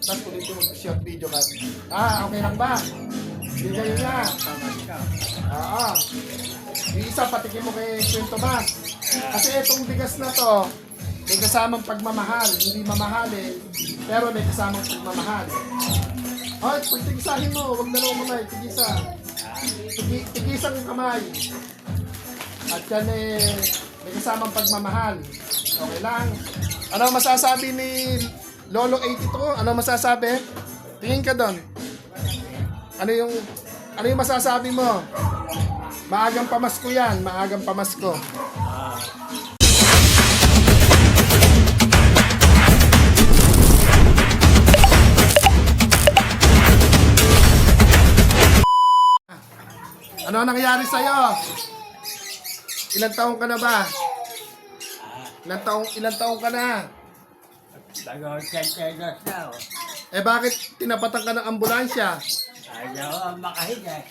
Tapos ulitin mo short video ka. Okay lang ba? Bigay niya. Oo. Yung isa, patikin mo kay Kwento Mas. Kasi itong bigas na to, may kasamang pagmamahal. Hindi mamahalin, pero may kasamang pagmamahal. Pag tigisahin mo, huwag dalawang kamay, tigisa. Tigisang yung kamay. At yan may kasamang pagmamahal. Okay lang. Ano masasabi ni Lolo 82? Ano masasabi? Tingin ka doon. Ano yung masasabi mo? Maagang pamasko yan, maagang pamasko. Ano nangyari sa'yo? Ilang taong ka na ba? Ilang taong ka na? Bakit tinapatan ka ng ambulansya? Ayaw makahiga.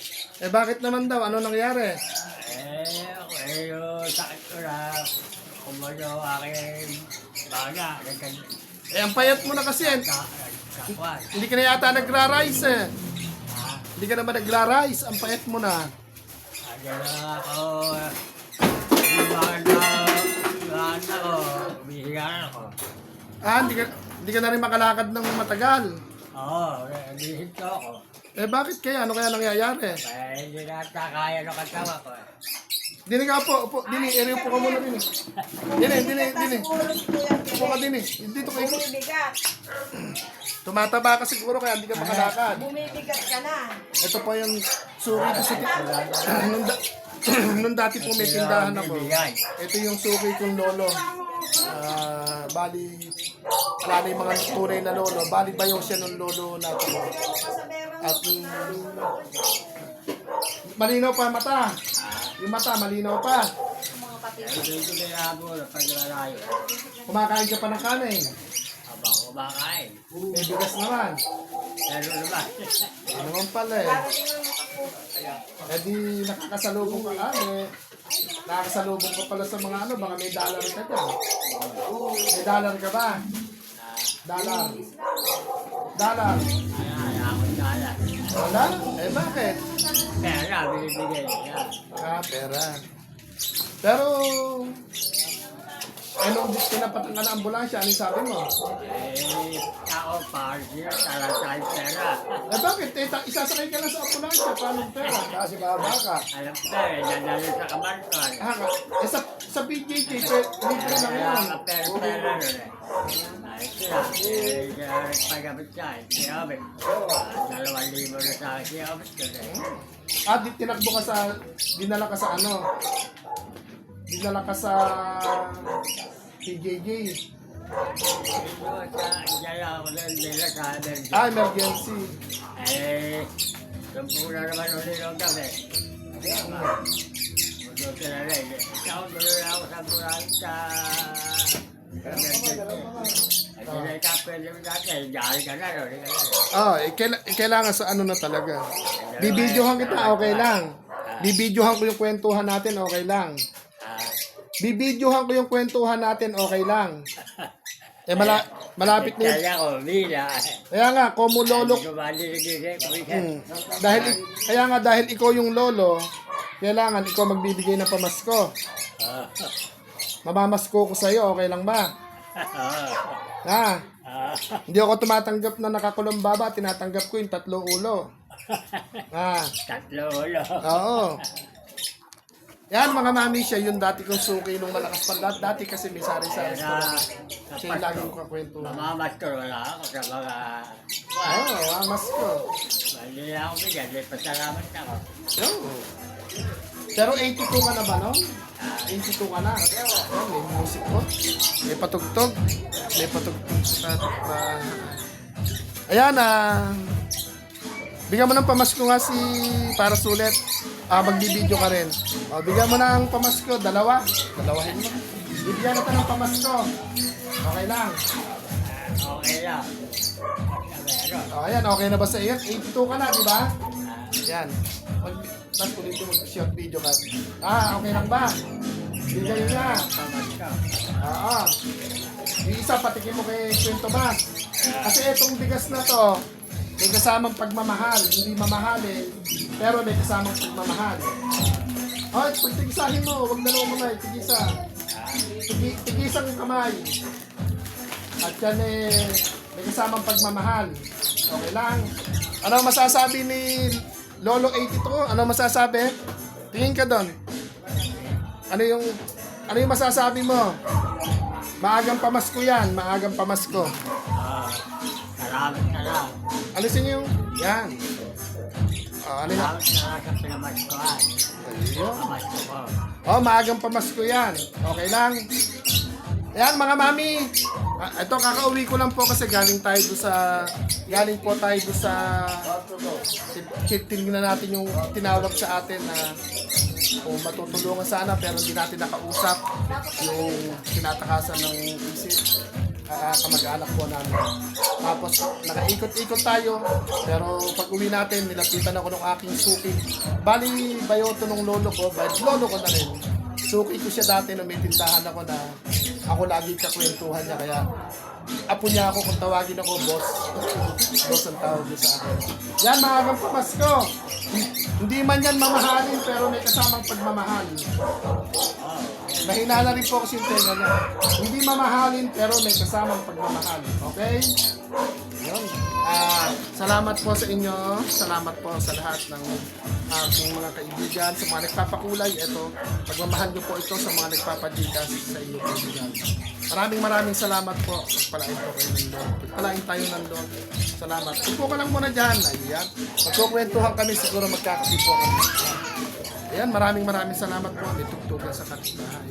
Bakit naman daw? Ano nangyari? Yung sakit ko na kumano aking baga. Ang payat mo na kasi. Hindi ka na yata nagra-rise eh. Hindi ka naman nagra-rise. Ang payat mo na. Ako, umihigaan ako. Hindi ka na rin makalakad ng matagal. Oo, nandito ako. Bakit kaya? Ano kaya nangyayari? Hindi na kaya ng katawa ko. Dini ka po. Dini, ere po ka muna din. Dini. Upo ka din. Dito kayo. Tumataba ka siguro kaya hindi ka makalakad. Bumibigat ka na. Ito po yung suki ko sa nung dati po may tindahan ako. Ito yung suki kong lolo. Bali, wala na yung mga tunay na lolo. Bali bayaw siya ng lolo natin. At malinaw pa mata. Yung mata, malinaw pa. Dito na ako, pag-lalayo. Kumakain ka pa ng kanin. Habang kumakain. May bigas naman. Pero naman. Ano naman pala eh. Di nakakasalubong ka nakakasalubong ka pala sa mga ano, baka may dollar ka dyan. May dollar ka ba? Dollar. Ako dala. Wala? Bakit? Pera, binibigay niya. Pera. Pero, nung tinapatan ka ng ambulansya, anong sabi mo? Ako, party, talatay pera. Bakit? Isasakay ka na sa ambulansya, paano pera? Kasi baba ka. Alam ko dadalo sa kamarton. Sa BJJ, libre lang yan. Pera nun eh. Ayos sila. Pagkabit siya, siyabit. 2,000 na sa siyabit ko eh. Tinakbo ka dinala ka sa ano? Dinala ka sa PJJ. Diyan ako nila sa emergency. Emergency. Sampu na naman ulit ng gabi. Magluto na rin. Ikaw, tuloy na ako sa bulan sa emergency. Hindi ka pwede mo dati. Diyan ka na rin. Kailangan sa ano na talaga. Bibidyohan kita, okay lang. Bibidyohan ko yung kwentuhan natin, okay lang. Bibidyohan ko yung kwentuhan natin, okay lang. Malapit na yun. Kaya ko, bila. Kaya nga, komo lolo. Dahil ikaw yung lolo, kailangan ikaw magbibigay ng pamasko. Mamamasko ko sa'yo, okay lang ba? Hindi ako tumatanggap na nakakulong baba, tinatanggap ko yung 3 ulo. 3 ulo. Oo. Yan mga mami, siya yung dati kong suki nung malakas pa. Dati kasi may sari-sari store. Siya yung lagi kong kakwento. Mamamaskor wala ako sa mga... Mamasko. Hindi na ako bigyan, may pasalamat ako. Pero 82 ka na ba, no? 82 ka na. May music mo. May patugtog. Ayan, bigyan mo ng pamasko nga si para sulit. Magbibideo ka rin. Bigyan mo ng pamasko, dalawahin mo. Bigyan natin ng pamasko. Okay lang. Okay lang. Ayan, okay na ba sa iyo? 82 ka na, di ba? Ayan. Tapos ulit mo short video ka. Okay lang ba? Bigay niya. Yung isa, patikin mo kay Kwento Mas. Kasi itong bigas na to, may kasamang pagmamahal. Hindi mamahalin, pero may kasamang pagmamahal. Ay, pag tigisahin mo, huwag dalawang kamay, tigisa. Tigisan yung kamay. At yan may kasamang pagmamahal. Okay lang. Ano masasabi ni Lolo 82? Ano masasabi? Tingin ka doon. Ano yung masasabi mo? Maagang pamasko yan, maagang pamasko. Salamat na lang. Alisin niyo yung, yan. Ano yan? Salamat na lang sa pinamaskuhan. Ayun. Pamasko ko. Maagang pamasko yan. Okay lang. Ayan mga mami. Ito kakauwi ko lang po kasi galing po tayo doon sa tingnan natin yung tinawag sa atin na kung matutulungan sana pero hindi natin nakausap yung tinatakasan ng isip kamag-anak po namin. Tapos nakaikot-ikot tayo pero pag uwi natin nilapitan ako ng aking suki. Bali bayoto ng lolo ko na rin. Suki ko siya dati na may tindahan ako na ako lagi kakwentuhan niya kaya apo niya ako kung tawagin ako boss. Boss ang tawag niya sa akin. Yan maagang pamasko. Hindi man yan mamahalin pero may kasamang pagmamahal. Mahina na rin po kasi yung tenga niya. Hindi mamahalin pero may kasamang pagmamahal. Okay? Yun. Salamat po sa inyo. Salamat po sa lahat ng aking mga kaibigan, sa mga nagpapakulay. Ito, pagmamahal niyo po ito sa mga nagpapadikas sa inyong kaibigan. Maraming salamat po. Pagpalain po kayo ng Lord. Pagpalain tayo ng Lord. Salamat. Tupo ka lang muna dyan. Ayan. Magkukwentuhan kami. Siguro magkakapi po kami. Ayan. Maraming salamat po. May tugtugan sa kapitbahay.